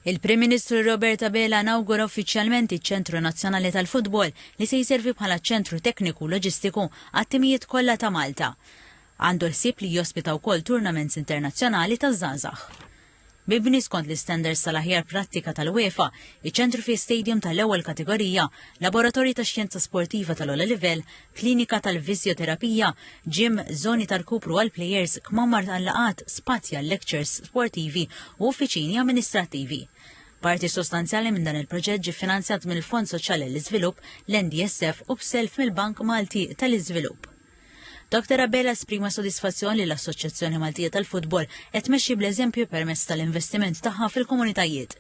Il-Prim Ministru Roberta Bela inawgura uffiċjalment iċ-Ċentru Nazzjonali tal-Futbol li se jservi bħala ċentru tekniku loġistiku għat-timijiet kollha ta' Malta. Għandu ħsieb li jospita wkoll turnaments internazzjonali taż-żgħażagħ. Mibni skont l-istandards tal-aħjar prattika tal-UEFA, iċ-ċentru fi stadium tal-ewwel kategorija, laboratorji ta' xjenza sportiva tal-ogħla livell, klinika tal-fizjoterapija, gym, żoni tal-kupru għall-plejers, kmammar tal-laqat, spazja lectures sportivi u uffiċini amministrattivi. Parti sostanzjali minn dan il-proġett ġie finanzjat mill-Fond Soċjali l-Iżvilupp, l-NDSF u b'self mill-Bank Malti tal-Iżvilupp. Dr. Bela esprima sodisfazzjon li l-Assoċjazzjoni Maltija tal-Futbol qed tmexxi bl-eżempju permezz tal-investiment tagħha fil-komunitajiet.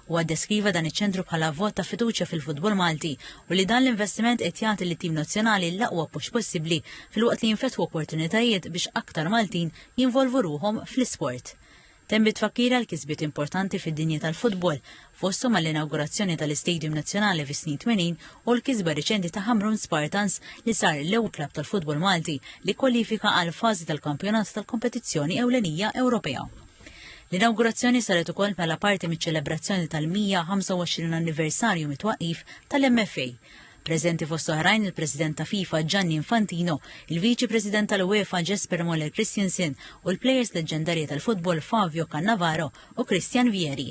Huwa ddeskriva dan iċ-ċentru bħala vot ta' fiduċja fil-futbol Malti u li dan l-investiment qed jagħti lit-tim nazzjonali l-aqwa appoġġ possibbli filwaqt li jinfetħu opportunitajiet biex aktar Maltin jinvolvu ruhom fl-isport. Tembi tfakkira l-kisbiet importanti fid-dinja tal-futbol fosthom mal-inawgurazzjoni tal-Istadium Nazzjonali fis-snin 80 u l-kisba riċenti ta' Hamrun Spartans li sar l-ewwel klabb tal-futbol Malti li kwalifika għal fażi tal-kampjonat tal-kompetizzjoni ewlenija Ewropea. L-inawgurazzjoni saret ukoll bħala parti miċ-ċelebrazzjoni tal-125 anniversarju mit-twaqqif tal-MFA. Preżenti fost oħrajn il-President ta' FIFA Gianni Infantino, il-Viċi President tal-UEFA Jesper Moller Christensen u l-plejers leġendarji tal-futbol Fabio Cannavaro u Christian Vieri.